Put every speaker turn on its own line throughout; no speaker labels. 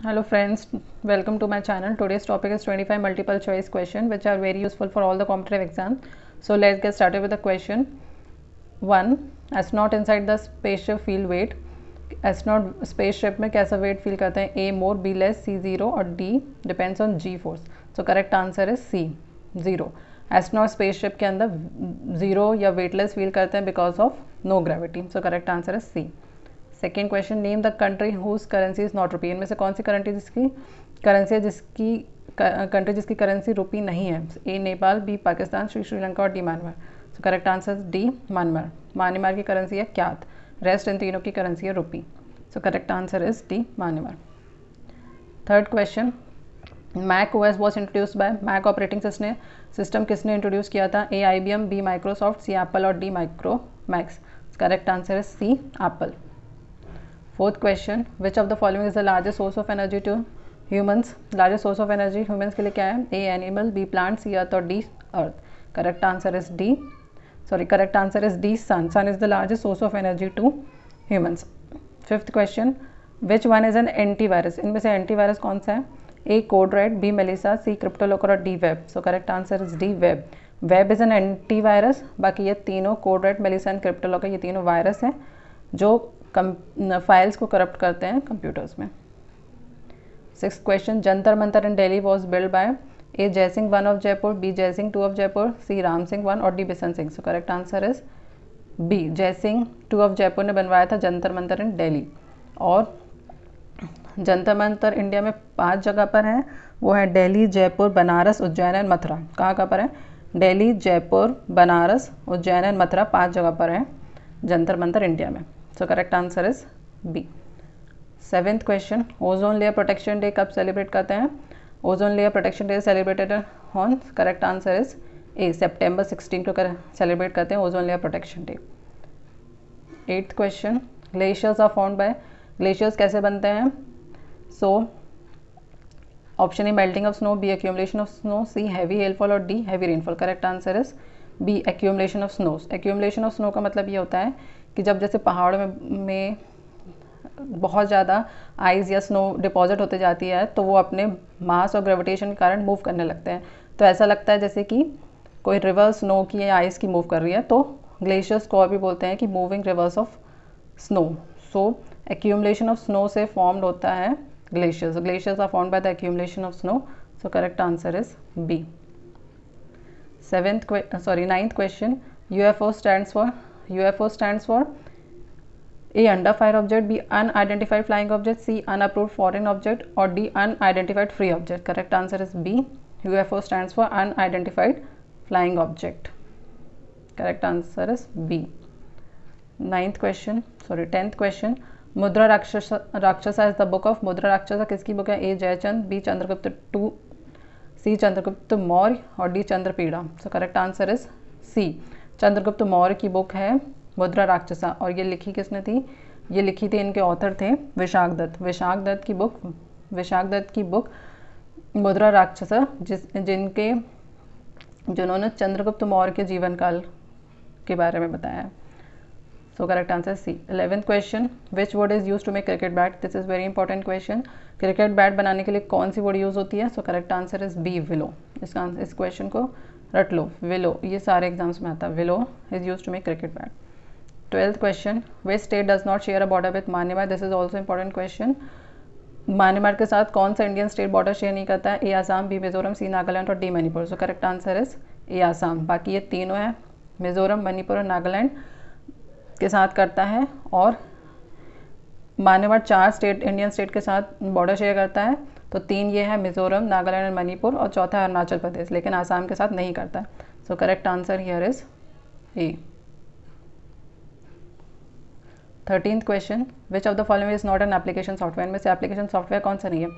Hello friends, welcome to my channel. Today's topic is 25 multiple choice question which are very useful for all the competitive exams. So let's get started with the question. 1. Astronaut inside the spaceship feel weight. Astronaut spaceship में कैसा weight feel करते हैं? A more, B less, C 0 और D depends on G force. So correct answer is C 0. Astronaut spaceship के अंदर 0 या weightless feel करते हैं because of no gravity. So correct answer is C. Second question, name the country whose currency is not rupee. इनमें से कौन सी country जिसकी currency है जिसकी करेंसी रुपी नहीं है? A Nepal, B Pakistan, C Sri Lanka और D Myanmar. So correct answer D Myanmar. Myanmar की करेंसी है क्यात, रेस्ट इन तीनों की करेंसी है rupee. So correct answer is D Myanmar. Third question, Mac OS was introduce by. Mac operating system किसने introduce किया था? A IBM, B Microsoft, C Apple और D Micromax. Correct answer is C Apple. Fourth question, which of the following is the largest source of energy to humans. Largest source of energy humans के लिए क्या है? A animal, B plant, C earth और D earth. Correct answer is D sun. Sun is the largest source of energy to humans. Fifth question, which one is an antivirus. इनमें से antivirus कौन सा है? ए कोडरेड, बी मेलिसा, सी क्रिप्टोलोकर और D web. So correct answer is D web. Web is an antivirus. बाकी ये तीनों कोडरेड, Melissa and क्रिप्टोलोकर ये तीनों वायरस हैं जो फाइल्स को करप्ट करते हैं कंप्यूटर्स में. Six question, Jantar Mantar in Delhi was build by. A Jai Singh 1 of Jaipur, B Jai Singh 2 of Jaipur, C Ram Singh 1 और D Bishan Singh. So correct answer is B. Jai Singh 2 of Jaipur ने बनवाया था जंतर मंतर इन दिल्ली. और जंतर मंतर इंडिया में 5 जगह पर है. वो है दिल्ली, जयपुर, बनारस, उज्जैन एंड मथुरा. कहाँ पर है? दिल्ली, जयपुर, बनारस, उज्जैन एंड मथुरा 5 जगह पर है जंतर मंतर इंडिया में. So correct answer is B. Seventh question, ozone layer protection day कब सेलिब्रेट करते हैं? Ozone layer protection day celebrated on. Correct answer is A. September 16 को सेलिब्रेट करते हैं ozone layer protection day. Eighth question, glaciers are formed by. Glaciers कैसे बनते हैं? So option A melting of snow, B accumulation of snow, C heavy hailfall और D heavy rainfall. Correct answer is B accumulation of snow. Accumulation of snow का मतलब ये होता है कि जब जैसे पहाड़ों में बहुत ज़्यादा आइस या स्नो डिपॉजिट होते जाती है तो वो अपने मास और ग्रेविटेशन के कारण मूव करने लगते हैं. तो ऐसा लगता है जैसे कि कोई रिवर स्नो की या आइस की मूव कर रही है. तो ग्लेशियर्स को और भी बोलते हैं कि moving rivers of snow. So accumulation of snow से फॉर्म्ड होता है glaciers. Glaciers are formed by the accumulation of snow. So correct answer is B. Ninth question, UFO stands for A under fire object, B unidentified flying object, C unapproved foreign object और D unidentified free object. Correct answer is B. UFO stands for unidentified flying object. Correct answer is B. Tenth question. मुद्रा राक्षसा is the book of. मुद्रा राक्षसा किसकी book है? A Jaichand, B Chandragupta II, C Chandragupta Maurya और D चंद्रपीड़ा. So correct answer is C. Chandragupta Maurya की book है मुद्रा राक्षसा. और ये लिखी किसने थी? ये लिखी थी, इनके ऑथर थे विशाख दत्त. विशाख दत्त की बुक मुद्रा राक्षसा जिन्होंने चंद्रगुप्त मौर्य के जीवन काल के बारे में बताया है. So correct answer C. 11th question, which wood is use to make cricket bat. This is very important question. Cricket bat बनाने के लिए कौन सी वुड यूज होती है? So correct answer is B, willow. इस क्वेश्चन को रट लो, विलो. ये सारे एग्जाम्स में आता है. Willow is use to make cricket bat. 12th question, which state does not share a border with Myanmar. This is also important question. Myanmar के साथ कौन सा इंडियन स्टेट बॉर्डर शेयर नहीं करता है? ए आसाम, बी मिजोरम, सी नागालैंड और D Manipur. So correct answer is ए आसाम. बाकी ये तीनों है, मिजोरम, मणिपुर और नागालैंड के साथ करता है. और म्यांमार 4 इंडियन स्टेट के साथ बॉर्डर शेयर करता है. तो 3 ये है, मिजोरम, नागालैंड और मणिपुर, और चौथा है अरुणाचल प्रदेश. लेकिन आसाम के साथ नहीं करता है. So correct answer here is A. 13th question, which of the following is not an application software. में से एप्लीकेशन सॉफ्टवेयर कौन सा नहीं है?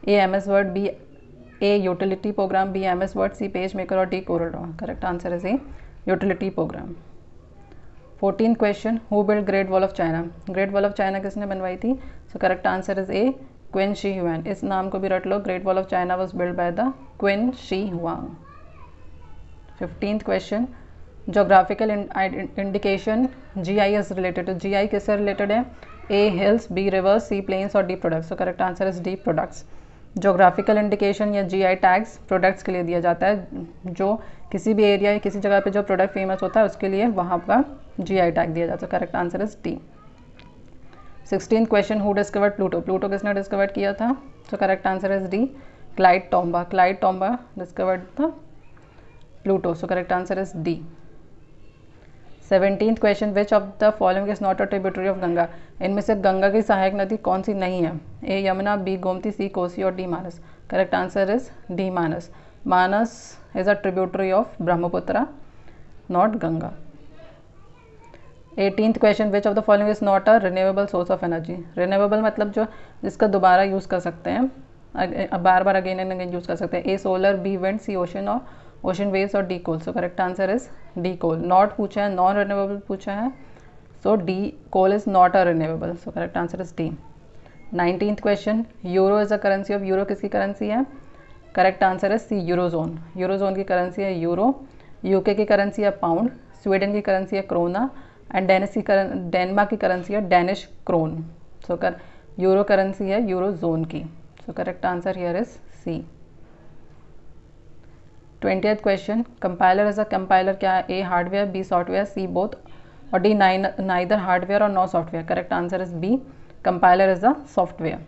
A MS word, B A utility program, B MS word, C page maker और D Corel draw. Correct answer is A utility program. 14th question, who build Great Wall of China. Great Wall of China किसने बनवाई थी? So correct answer is A, queen Shi Huan. इस नाम को भी रट लो. Great Wall of China was build by the queen Shi Huang. 15th question, geographical indication GI is related to. GI किससे रिलेटेड है? A hills, B rivers, C plains और D products. So correct answer is D products. Geographical indication या GI tags products के लिए दिया जाता है, जो किसी भी एरिया या किसी जगह पे जो प्रोडक्ट फेमस होता है उसके लिए वहाँ का GI टैग दिया जाता है. Correct answer is D. 16th question, who discovered Pluto. Pluto किसने डिस्कवर किया था? So correct answer is D. Clyde Tombaugh. Clyde Tombaugh discovered था Pluto. So correct answer is D. 17th question, which of the following is not a tributary of Ganga. इनमें से गंगा की सहायक नदी कौन सी नहीं है? A Yamuna, B Gomti, C Kosi और D Manas. Correct answer is D Manas. Manas is a tributary of Brahmaputra, not Ganga. 18th question, which of the following is not a renewable source of energy. Renewable मतलब जो जिसका दोबारा यूज़ कर सकते हैं, बार बार अगेन एंड अगेन यूज़ कर सकते हैं. A solar, B wind, C ocean और ओशन वेव्स और D coal. So correct answer is D coal. Not पूछा है, नॉन रिन्यूएबल पूछा है, so D coal is not a renewable. So correct answer is D. 19th question, euro is a currency of. Euro किसकी currency है? Correct answer is C eurozone. Eurozone की currency है euro. UK की currency है pound. Sweden की currency है krona and Denmark की currency है Danish krone. So euro currency है यूरोजोन की. So correct answer here is C. 20th question, compiler is a. Compiler क्या है? A hardware, B software, C both और D neither hardware और no software. Correct answer is B. Compiler is a software.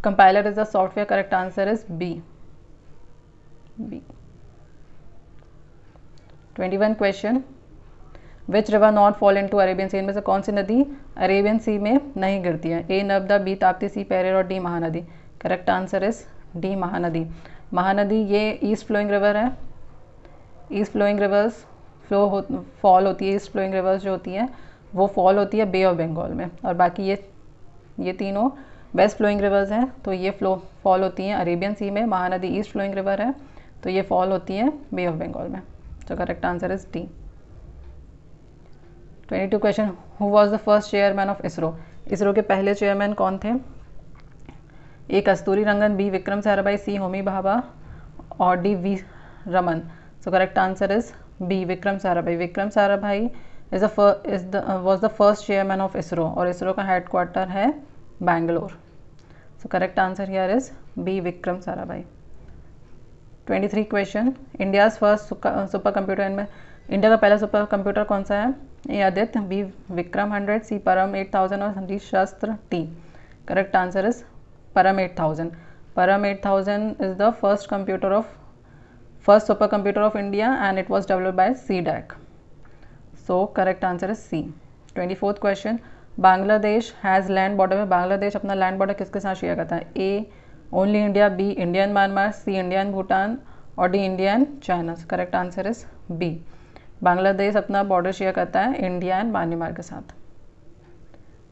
Compiler is a software. Correct answer is B. 21 question, which river not fall into Arabian sea. इनमें से कौन सी नदी Arabian सी में नहीं गिरती है? A Narmada, B Tapti, C Periyar और D Mahanadi. Correct answer is D Mahanadi. Mahanadi ये ईस्ट फ्लोइंग रिवर है. ईस्ट फ्लोइंग रिवर्स फॉल होती है. ईस्ट फ्लोइंग रिवर्स जो होती हैं वो फॉल होती है बे ऑफ बंगाल में, और बाकी ये तीनों वेस्ट फ्लोइंग रिवर्स हैं, तो ये फॉल होती हैं अरेबियन सी में. महानदी ईस्ट फ्लोइंग रिवर है, तो ये फॉल होती है बे ऑफ बंगाल में. तो correct answer is D. 22 question, who was the first chairman of ISRO. ISRO के पहले चेयरमैन कौन थे? A Kasturi Rangan, B Vikram Sarabhai, C Homi Bhabha और D V Raman. So correct answer is B Vikram Sarabhai. Vikram Sarabhai was the first chairman of ISRO, और इसरो का हेडक्वार्टर है बैंगलोर. सो correct answer here is B Vikram Sarabhai. 23 question, India's first super computer. इनमें India का पहला सुपर कंप्यूटर कौन सा है? A Aditya, B Vikram 100, C परम 8000 और D शस्त्र T. करेक्ट आंसर इज परम 8000. परम 8000 is the first supercomputer of India and it was developed by CDAC. So correct answer is C. 24th question, Bangladesh has land border में. बांग्लादेश अपना लैंड बॉर्डर किसके साथ share करता है? A only India, B India and Myanmar, C India and Bhutan और D India and China. Correct answer is B. Bangladesh अपना border share करता है इंडिया एंड म्यांमार के साथ.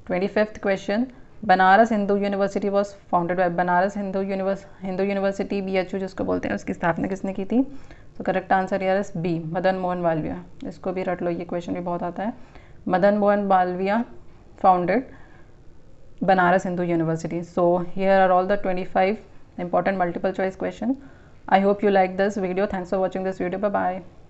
25th question, Banaras Hindu university was founded by. Banaras Hindu university BHU जिसको बोलते हैं, उसकी स्थापना किसने की थी? तो करेक्ट आंसर यार इज B मदन मोहन मालवीय. इसको भी रट लो, ये क्वेश्चन भी बहुत आता है. Madan Mohan Malviya founded Banaras Hindu University. So here are all the 25 important multiple choice question. I hope you like this video. Thanks for watching this video. Bye bye.